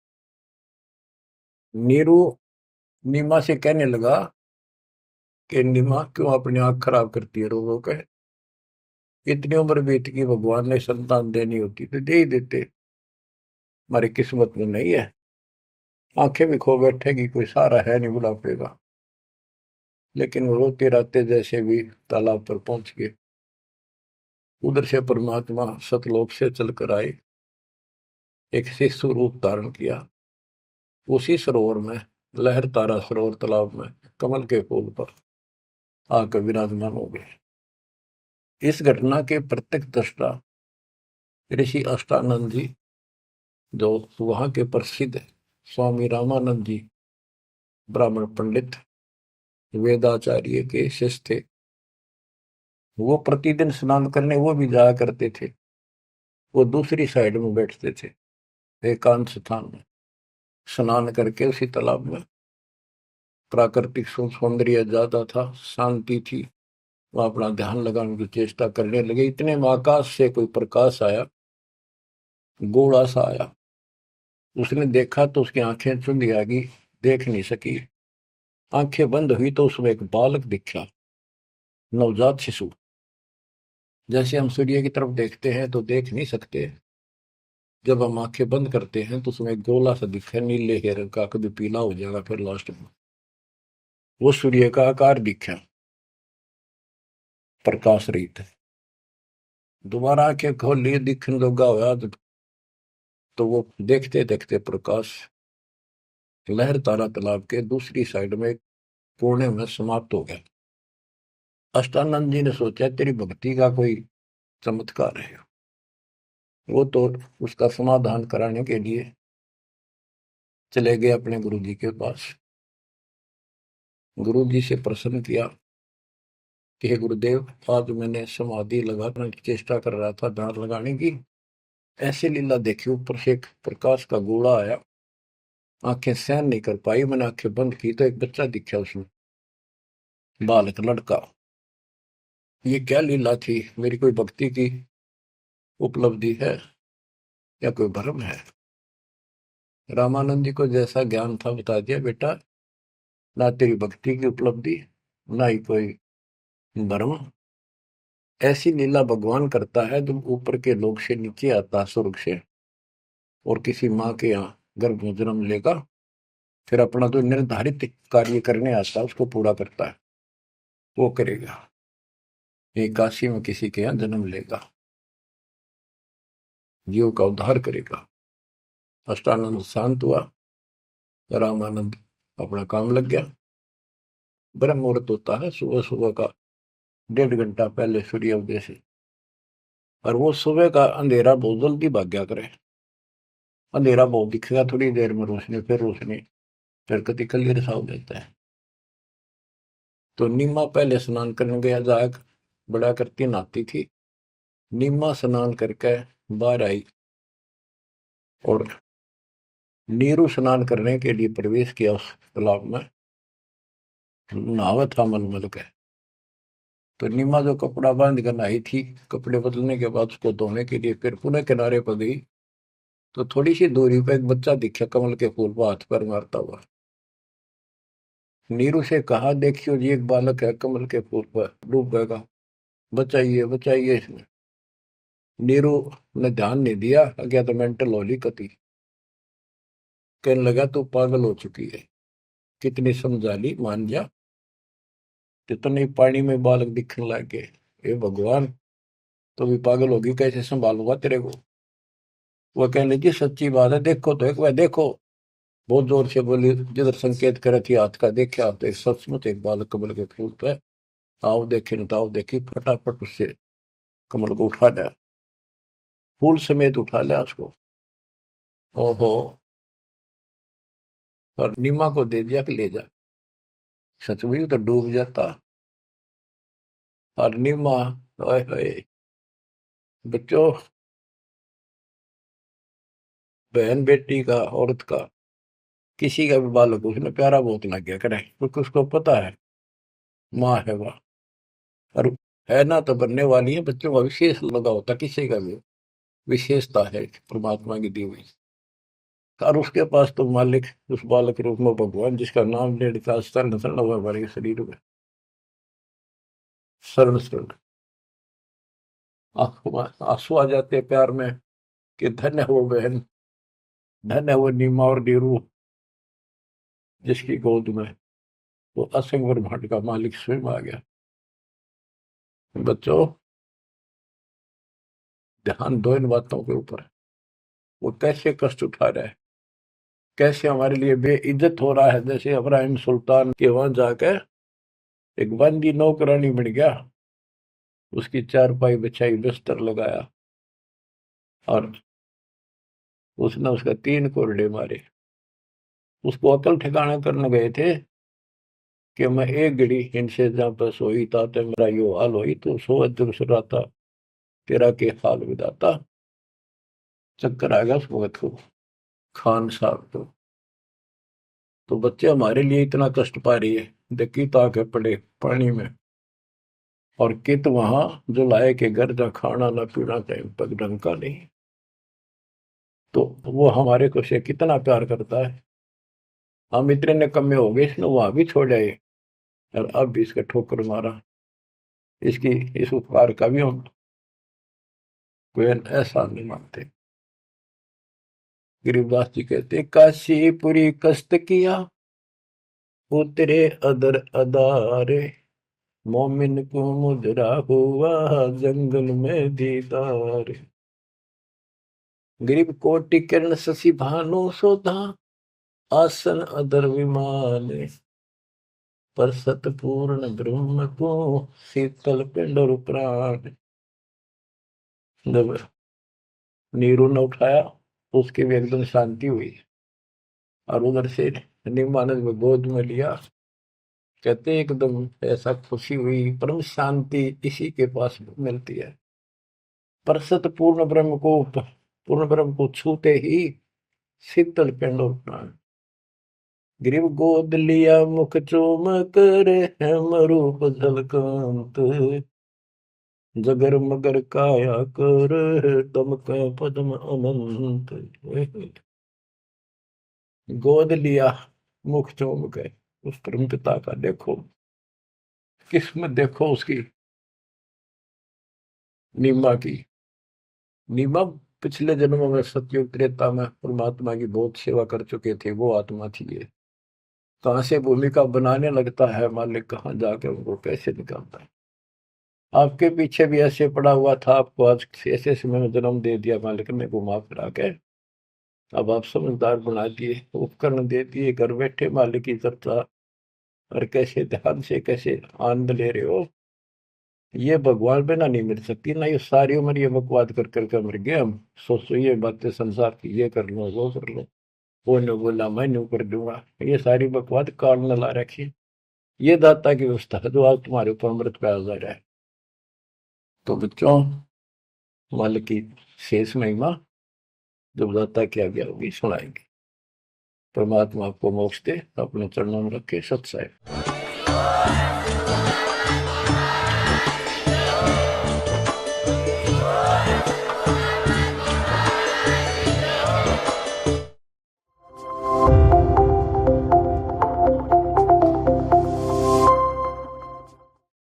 नीरू नीमा से कहने लगा कि नीमा क्यों अपनी आंख खराब करती है रो रो के, इतनी उम्र बीत गई, भगवान ने संतान देनी होती तो दे ही देते, हमारी किस्मत में नहीं है। आंखें भी खो बैठेगी, कोई सहारा है नहीं बुढ़ापे का। लेकिन वो रोते रहते जैसे भी तालाब पर पहुंच गए। उधर से परमात्मा सतलोक से चलकर आए, एक शिशु रूप धारण किया, उसी सरोवर में, लहर तारा सरोवर तालाब में कमल के फूल पर आकर विराजमान हो गए। इस घटना के प्रत्यक्ष दृष्टा ऋषि अष्टानंद जी, जो वहां के प्रसिद्ध स्वामी रामानंद जी ब्राह्मण पंडित वेदाचार्य के शिष्य थे, वो प्रतिदिन स्नान करने वो भी जाया करते थे। वो दूसरी साइड में बैठते थे, एकांत स्थान में, स्नान करके उसी तालाब में। प्राकृतिक सौंदर्य ज्यादा था, शांति थी, वह अपना ध्यान लगाने की चेष्टा करने लगे। इतने में आकाश से कोई प्रकाश आया, गोला सा आया। उसने देखा तो उसकी आंखें चुंध आ गई, देख नहीं सकी। आंखें बंद हुई तो उसमें एक बालक दिखा, नवजात शिशु। जैसे हम सूर्य की तरफ देखते हैं तो देख नहीं सकते, जब हम आंखें बंद करते हैं तो उसमें एक गोला सा दिखा, नीले के रंग का, कभी पीला हो जाएगा फिर लास्ट में। वो सूर्य का आकार दिखा, प्रकाश रहित। दोबारा आंखें खोल लिए, दिखने लगा हुआ तो तो वो देखते देखते प्रकाश लहर तारा तालाब के दूसरी साइड में कोने में समाप्त हो गया। अष्टानंद जी ने सोचा तेरी भक्ति का कोई चमत्कार है। वो तो उसका समाधान कराने के लिए चले गए अपने गुरु जी के पास। गुरु जी से प्रश्न किया कि हे गुरुदेव, आज मैंने समाधि लगाने की चेष्टा कर रहा था, ध्यान लगाने की, ऐसी लीला देखी, ऊपर से एक प्रकाश का गोला आया, आंखें सहन नहीं कर पाई, मैंने आंखें बंद की तो एक बच्चा दिखा उसमें, बालक लड़का। ये क्या लीला थी? मेरी कोई भक्ति की उपलब्धि है या कोई भ्रम है? रामानंद जी को जैसा ज्ञान था बता दिया, बेटा ना तेरी भक्ति की उपलब्धि, ना ही कोई भ्रम। ऐसी लीला भगवान करता है जब ऊपर के लोक से नीचे आता, स्वर्ग से, और किसी माँ के यहाँ गर्भ में जन्म लेगा, फिर अपना जो निर्धारित कार्य करने आता है उसको पूरा करता है, वो करेगा। ये काशी में किसी के यहाँ जन्म लेगा, जीव का उद्धार करेगा। अष्टानंद शांत हुआ, रामानंद अपना काम लग गया। ब्रह्म मुहूर्त होता है सुबह सुबह का, 1.5 घंटा पहले सूर्योदय से, और वो सुबह का अंधेरा बहुत जल्दी भाग गया करे। अंधेरा बहुत दिखेगा, थोड़ी देर में रोशनी, फिर रोशनी, फिर कति क्लियर सा हो जाता है। तो नीमा पहले स्नान करने गया, जाग बड़ा करती नहाती थी, नीमा स्नान करके बाहर आई और नीरू स्नान करने के लिए प्रवेश किया उस तालाब में, नहावा था मलमल के। तो नीमा जो कपड़ा बांध कर नहाई थी, कपड़े बदलने के बाद उसको धोने के लिए फिर पुनः किनारे पर गई, तो थोड़ी सी दूरी पर एक बच्चा दिखा कमल के फूल पर हाथ पर मारता हुआ। नीरू से कहा, देखियो जी एक बालक है कमल के फूल पर डूब गएगा, बचाइए बचाइए इसमें। नीरू ने ध्यान नहीं दिया, अज्ञात तो मेंटल होली कती, कहने लगा तू पागल हो चुकी है, कितनी समझा ली, मान जा। जितने पानी में बालक दिखने लग गए, ये भगवान, तो भी पागल होगी, कैसे संभालूंगा तेरे को? वह कहने लगी सच्ची बात है, देखो तो एक बार देखो। बहुत जोर से बोली, जिधर संकेत करे थी हाथ का, देखा तो एक सचमुच एक बालक कमल के फूल पे, आओ देखे न ताओ देखी, फटाफट उससे कमल को उठा लिया, फूल समेत उठा लिया उसको। ओहो, और नीमा को दे दिया कि ले जा। सच में तो डूब जाता। और नीमा, ओए होए, बच्चों, बहन बेटी का, औरत का, किसी का भी बालक उसने प्यारा बहुत लग गया करे, क्योंकि उसको पता है माँ है वह, और है ना तो बनने वाली है। बच्चों का विशेष लगा होता, किसी का भी विशेषता है परमात्मा की दी हुई। और उसके पास तो मालिक उस बालक के रूप में भगवान, जिसका नाम ले लिखा शरण शरण हुआ हमारे शरीर में, शरण शरण। आंसू आ जाते हैं प्यार में कि धन्य हो बहन, धन्य हो नीमा और नीरू, जिसकी गोद में वो असंग ब्रह्मांड का मालिक स्वयं आ गया। बच्चों, ध्यान दो इन बातों के ऊपर। वो कैसे कष्ट उठा रहा है, कैसे हमारे लिए बेइज्जत हो रहा है। जैसे इब्राहिम सुल्तान के वहां जाकर एक बंदी नौकरानी बन गया, उसकी चारपाई बिछाई, बिस्तर लगाया, और उसने उसका 3 कोरडे मारे। उसको अकल ठिकाना करने गए थे कि मैं एक घड़ी इनसे जहाँ पर सोई था तो मेरा यो हाल हुई, तो सो अजर सुराता तेरा के हाल विदाता। चक्कर आ गया उस वक्त को, खान साहब को। तो बच्चे हमारे लिए इतना कष्ट पा रही है, देखी ताके पड़े पानी में, और कित वहां जो लाए के घर जा खाना ना पीना टाइम पग ढंग का नहीं। तो वो हमारे को से कितना प्यार करता है। हम इतने निकम्मे हो गए, इसने वहां भी छोड़ आए और अब भी इसका ठोकर मारा। इसकी इस उपकार का भी हम कोई ऐसा नहीं मानते। गरीबदास जी कहते, काशीपुरी कष्ट किया उतरे अदर अदारे, मोमिन को मुजरा हुआ जंगल में दीदार। गरीब कोटि किरण शशि भानु सोधा, आसन अदर विमान, पर सतपूर्ण ब्रह्म को शीतल पिंड और प्राण। जब नीरू ने उठाया तो उसकी भी एकदम शांति हुई, और उधर से निमानंद में गोद में लिया। कहते एकदम ऐसा खुशी हुई, परम शांति इसी के पास मिलती है। पर सतपूर्ण पूर्ण ब्रह्म को छूते ही शीतल पिंड और प्राण। ग्रीव गोद लिया मुख चूम कर, हेम रूप झलकांत, जगर मगर काया कर, दमक पद्म अनंत। गोद लिया, मुख चूम के उस परम पिता का देखो, किस्मत देखो उसकी, नीमा की। नीमा पिछले जन्मों में सतयुग त्रेता में परमात्मा की बहुत सेवा कर चुके थे, वो आत्मा थी ये। कहां से भूमिका बनाने लगता है मालिक, कहाँ जाके उनको कैसे निकालता है। आपके पीछे भी ऐसे पड़ा हुआ था, आपको आज ऐसे समय में जन्म दे दिया मालिक ने घुमा फिरा के। अब आप समझदार बना दिए, उपकरण दे दिए, घर बैठे मालिक की चर्चा, और कैसे ध्यान से कैसे आनंद ले रहे हो। ये भगवान पे ना नहीं मिल सकती ना, ये सारी उम्र ये बकवाद कर करके मर गए हम। सोचो ये बातें संसार की, ये कर लो वो कर लो, वो ने बोला मैं न्यू कर दूंगा, ये सारी बकवाद काल न ला रखी। ये दाता की व्यवस्था है जो आज तुम्हारे ऊपर अमृत पे आजार है। तो बच्चों, मालिक की शेष महिमा जब दाता की आज्ञा होगी सुनाएंगे। परमात्मा आपको मोक्ष दे, अपने चरणों में रखे। सत्साई।